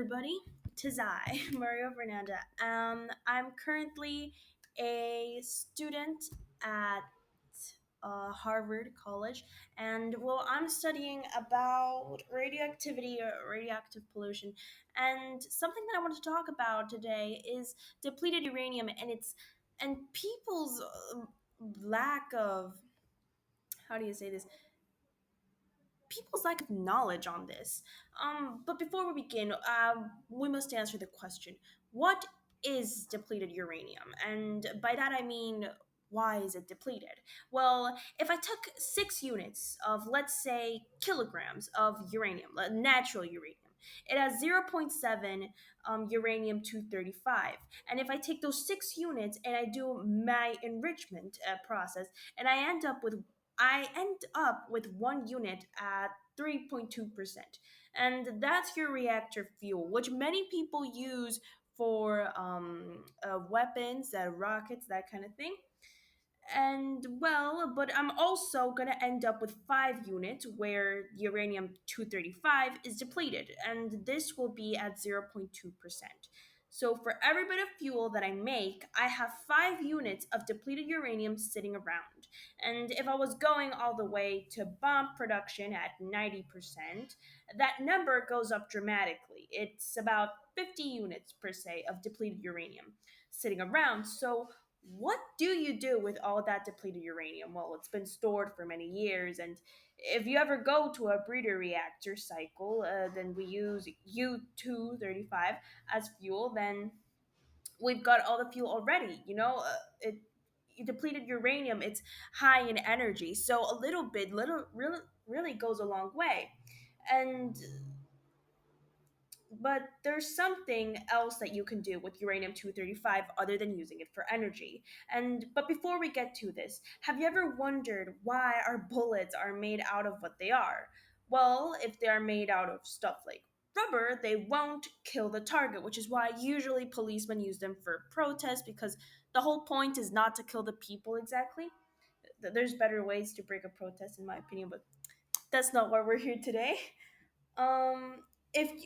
everybody. Tis I, Mario Fernanda. I'm currently a student at Harvard College, and I'm studying about radioactivity or radioactive pollution. And something that I want to talk about today is depleted uranium and people's lack of, how do you say this, people's lack of knowledge on this. But before we begin, we must answer the question: what is depleted uranium? And by that I mean, why is it depleted? Well, if I took 6 units of, let's say, kilograms of uranium, natural uranium, it has zero point 0.7 uranium 235. And if I take those 6 units and I do my enrichment process, and I end up with 1 unit at 3.2%. And that's your reactor fuel, which many people use for weapons, rockets, that kind of thing. But I'm also going to end up with 5 units where uranium 235 is depleted, and this will be at 0.2%. So for every bit of fuel that I make, I have 5 units of depleted uranium sitting around. And if I was going all the way to bomb production at 90%, that number goes up dramatically. It's about 50 units per se of depleted uranium sitting around. So what do you do with all that depleted uranium? Well, it's been stored for many years, and if you ever go to a breeder reactor cycle, then we use U-235 as fuel, then we've got all the fuel already. Depleted uranium, it's high in energy, so a little bit, really goes a long way. And but there's something else that you can do with uranium 235 other than using it for energy. But before we get to this, have you ever wondered why our bullets are made out of what they are? Well, if they are made out of stuff like rubber, they won't kill the target, which is why usually policemen use them for protests, because the whole point is not to kill the people exactly. There's better ways to break a protest, in my opinion, but that's not why we're here today.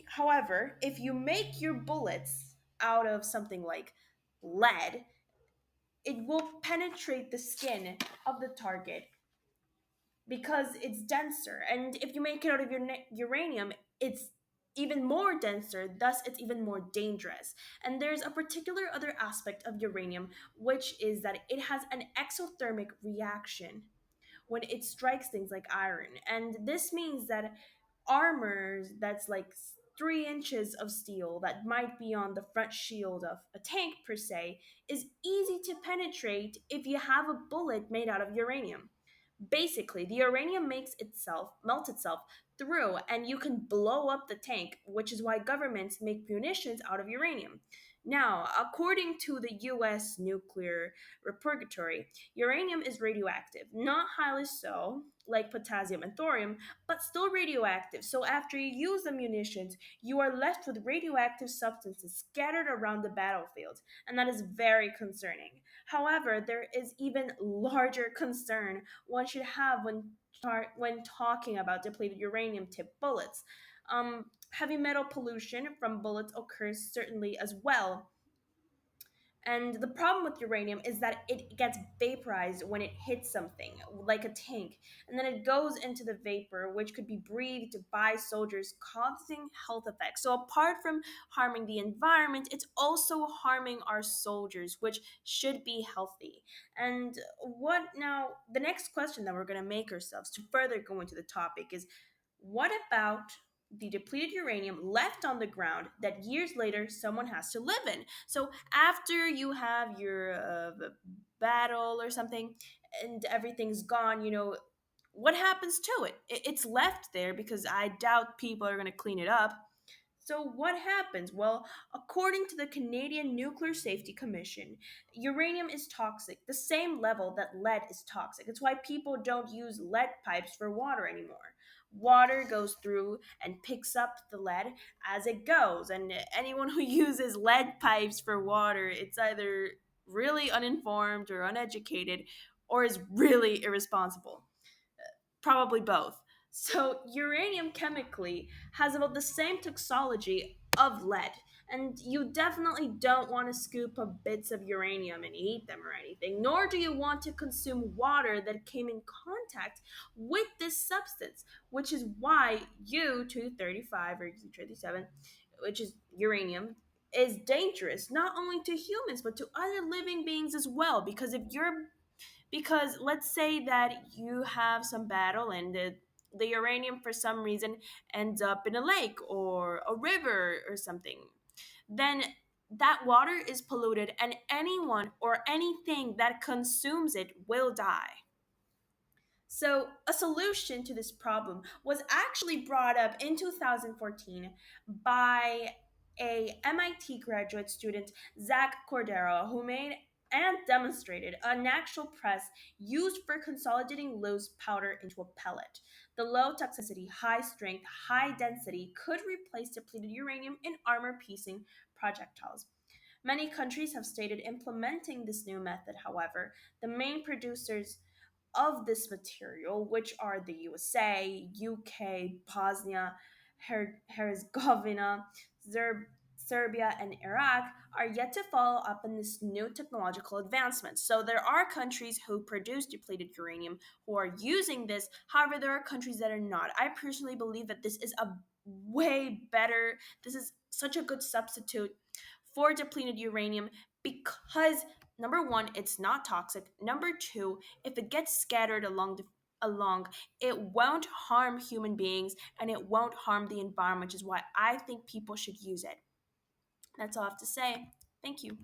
However, if you make your bullets out of something like lead, it will penetrate the skin of the target because it's denser. And if you make it out of uranium, it's even more denser, thus it's even more dangerous. And there's a particular other aspect of uranium, which is that it has an exothermic reaction when it strikes things like iron. And this means that armor that's like 3 inches of steel that might be on the front shield of a tank per se is easy to penetrate if you have a bullet made out of uranium. Basically, the uranium melts itself through, and you can blow up the tank, which is why governments make munitions out of uranium. Now, according to the US nuclear repository, uranium is radioactive, not highly so, like potassium and thorium, but still radioactive. So after you use the munitions, you are left with radioactive substances scattered around the battlefield, and that is very concerning. However, there is even larger concern one should have when talking about depleted uranium tipped bullets. Heavy metal pollution from bullets occurs certainly as well, and the problem with uranium is that it gets vaporized when it hits something, like a tank, and then it goes into the vapor, which could be breathed by soldiers, causing health effects. So, apart from harming the environment, it's also harming our soldiers, which should be healthy. And what now? The next question that we're going to make ourselves to further go into the topic is, what about the depleted uranium left on the ground that years later someone has to live in? So after you have your battle or something and everything's gone, what happens to it? It's left there because I doubt people are going to clean it up. So, what happens? Well, according to the Canadian Nuclear Safety Commission, uranium is toxic, the same level that lead is toxic. It's why people don't use lead pipes for water anymore. Water goes through and picks up the lead as it goes, and anyone who uses lead pipes for water, it's either really uninformed or uneducated or is really irresponsible. Probably both. So, uranium chemically has about the same toxology of lead. And you definitely don't want to scoop up bits of uranium and eat them or anything, nor do you want to consume water that came in contact with this substance, which is why U-235 or U-237, which is uranium, is dangerous not only to humans but to other living beings as well. Because let's say that you have some battle and the uranium for some reason ends up in a lake or a river or something, then that water is polluted and anyone or anything that consumes it will die. So, a solution to this problem was actually brought up in 2014 by a MIT graduate student, Zach Cordero, who made and demonstrated a natural press used for consolidating loose powder into a pellet. The low toxicity, high strength, high density could replace depleted uranium in armor piercing projectiles. Many countries have stated implementing this new method, however. The main producers of this material, which are the USA, UK, Bosnia, Herzegovina, Serbia, and Iraq, are yet to follow up on this new technological advancement. So there are countries who produce depleted uranium who are using this. However, there are countries that are not. I personally believe that this is a way better, this is such a good substitute for depleted uranium because number one, it's not toxic. Number two, if it gets scattered along, it won't harm human beings and it won't harm the environment, which is why I think people should use it. That's all I have to say. Thank you.